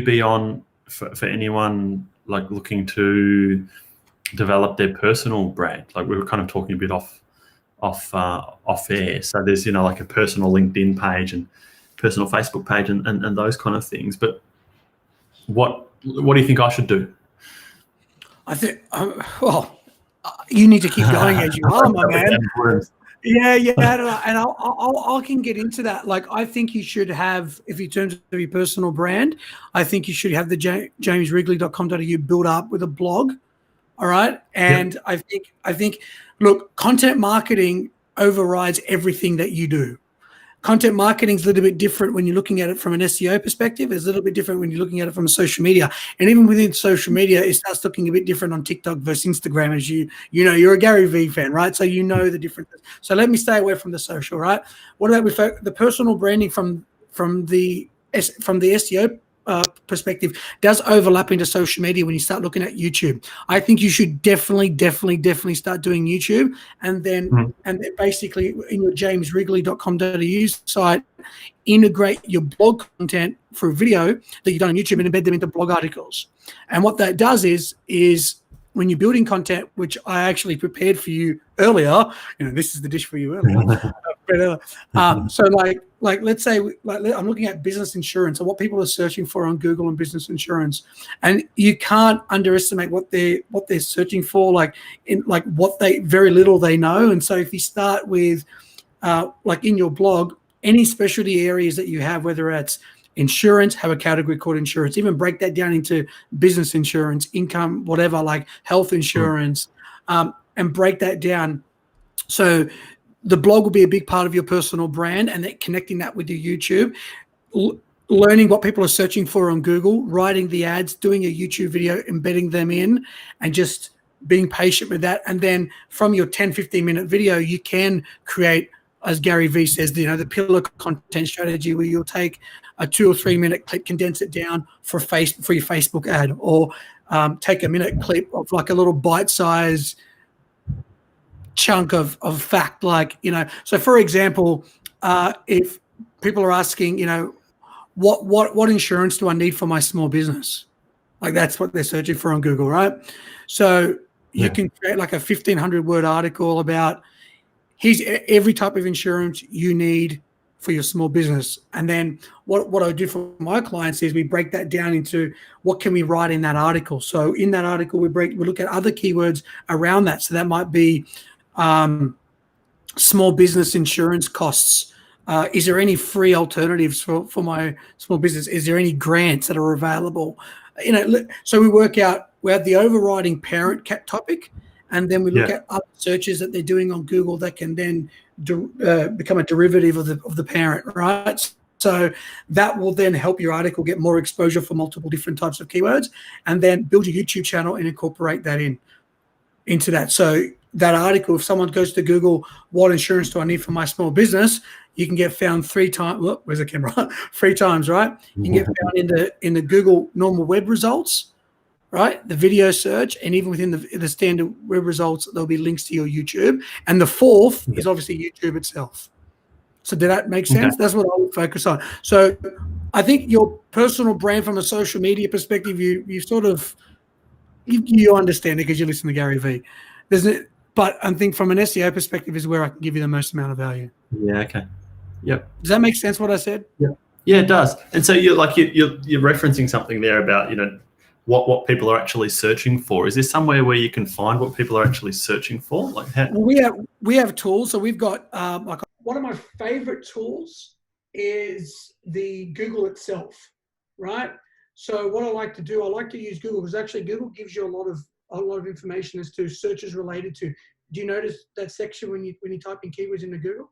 be on for anyone like looking to develop their personal brand? Like we were kind of talking a bit off air. So there's, you know, like a personal LinkedIn page and personal Facebook page and those kind of things. But what do you think I should do? I think, you need to keep going as you are, my man. Yeah, and I can get into that. Like, I think you should have, if in terms of your personal brand, I think you should have the jameswrigley.com.au built up with a blog. All right. And yep. I think, look, content marketing overrides everything that you do. Content marketing is a little bit different when you're looking at it from an SEO perspective. It's a little bit different when you're looking at it from social media. And even within social media, it starts looking a bit different on TikTok versus Instagram, as you know, you're a Gary Vee fan, right? So you know the differences. So let me stay away from the social, right? What about with the personal branding from the SEO perspective does overlap into social media when you start looking at YouTube. I think you should definitely start doing YouTube, and then basically in your jameswrigley.com.au site, integrate your blog content for a video that you've done on YouTube and embed them into blog articles. And what that does is when you're building content, which I actually prepared for you earlier, you know, this is the dish for you earlier. So like let's say I'm looking at business insurance and what people are searching for on Google and business insurance, and you can't underestimate what they're searching for, like what very little they know. And so if you start with like in your blog, any specialty areas that you have, whether it's insurance, have a category called insurance, even break that down into business insurance, income, whatever, like health insurance, and break that down. So the blog will be a big part of your personal brand, and then connecting that with your YouTube, learning what people are searching for on Google, writing the ads, doing a YouTube video, embedding them in, and just being patient with that. And then from your 10-15 minute video, you can create, as Gary Vee says, you know, the pillar content strategy, where you'll take a 2 or 3 minute clip, condense it down for your Facebook ad, or take a minute clip of like a little bite-size chunk of fact, like, you know. So for example, if people are asking, you know, what insurance do I need for my small business? Like, that's what they're searching for on Google, right? So you can create like a 1,500 word article about here's every type of insurance you need for your small business. And then what I do for my clients is we break that down into what can we write in that article. So in that article, we look at other keywords around that. So that might be small business insurance costs. Is there any free alternatives for my small business? Is there any grants that are available? You know, so we have the overriding parent topic, and then we look at other searches that they're doing on Google that can then become a derivative of the parent, right? So that will then help your article get more exposure for multiple different types of keywords, and then build your YouTube channel and incorporate that into that. So that article, if someone goes to Google, what insurance do I need for my small business, you can get found 3 times. Look, where's the camera? 3 times, right? You can get found in the Google normal web results, right? The video search, and even within the standard web results, there'll be links to your YouTube. And the 4th is obviously YouTube itself. So did that make sense? That's what I would focus on. So I think your personal brand from a social media perspective, you sort of, you understand it because you listen to Gary Vee. But I think from an SEO perspective is where I can give you the most amount of value. Yeah. Okay. Yep. Does that make sense what I said? Yeah. Yeah, it does. And so you're referencing something there about, you know, what people are actually searching for. Is there somewhere where you can find what people are actually searching for? Like how? We have tools. So we've got like one of my favorite tools is the Google itself, right? So what I like to do, I like to use Google because actually Google gives you a lot of information as to searches related to. Do you notice that section when you type in keywords into Google?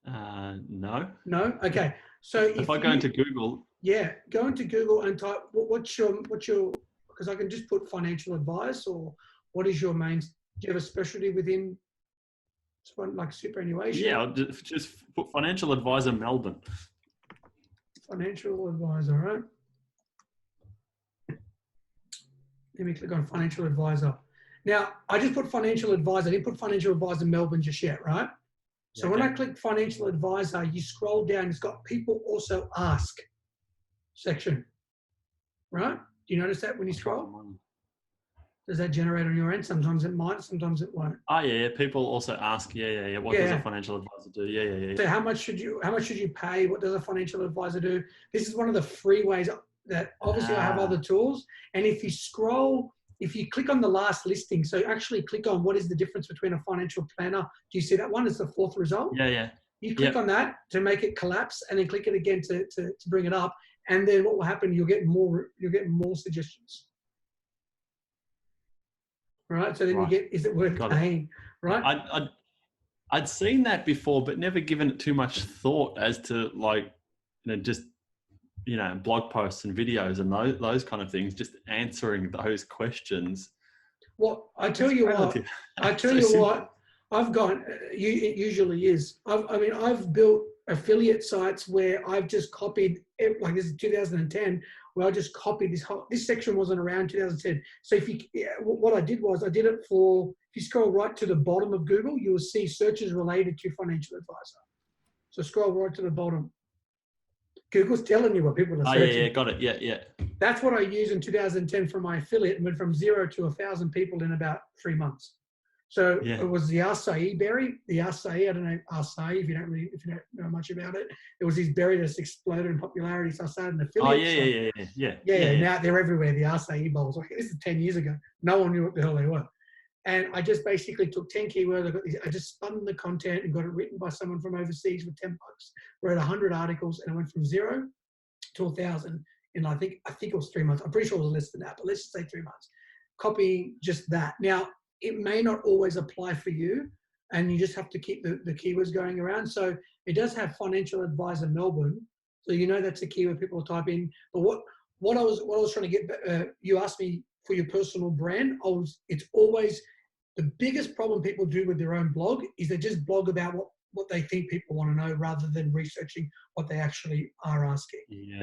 No. No? Okay. So if I go into Google. Yeah, go into Google and type what's your because I can just put financial advice, or what is your main, do you have a specialty within like superannuation? Yeah, I'll just put financial advisor Melbourne. Financial advisor, right? Let me click on financial advisor. Now, I just put financial advisor. I didn't put financial advisor Melbourne just yet, right? So when I click financial advisor, you scroll down, it's got people also ask section. right? Do you notice that when you scroll? Does that generate on your end? Sometimes it might, sometimes it won't. Oh yeah, people also ask, what does a financial advisor do? Yeah. So how much should you pay? What does a financial advisor do? This is one of the free ways that obviously I have other tools. And if you scroll, if you click on the last listing, so actually click on what is the difference between a financial planner. Do you see that one? It's the fourth result. Yeah. You click on that to make it collapse, and then click it again to bring it up. And then what will happen? You'll get more suggestions. Right. So then you get, is it worth paying? Right. I'd seen that before, but never given it too much thought as to just blog posts and videos and those kind of things, just answering those questions. Well, I tell you what, I've got, it usually is. I've built affiliate sites where I've just copied, like this is 2010, where I just copied this section wasn't around 2010. So what I did was I did it for, if you scroll right to the bottom of Google, you will see searches related to financial advisor. So scroll right to the bottom. Google's telling you what people are searching. Yeah, got it. Yeah. That's what I used in 2010 for my affiliate, and went from 0 to 1,000 people in about 3 months. So it was the acai berry, I don't know acai if you don't know much about it. It was this berry that's exploded in popularity. So I started an affiliate. Yeah. Now they're everywhere. The acai bowls. Like, this is 10 years ago. No one knew what the hell they were. And I just basically took 10 keywords. I just spun the content and got it written by someone from overseas for $10. Wrote 100 articles, and I went from 0 to 1,000 in I think it was 3 months. I'm pretty sure it was less than that, but let's just say 3 months. Copying just that. Now, it may not always apply for you, and you just have to keep the keywords going around. So it does have Financial Advisor Melbourne, so that's a keyword people will type in. But what I was trying to get, you asked me for your personal brand. It's always the biggest problem people do with their own blog is they just blog about what they think people want to know rather than researching what they actually are asking. Yeah.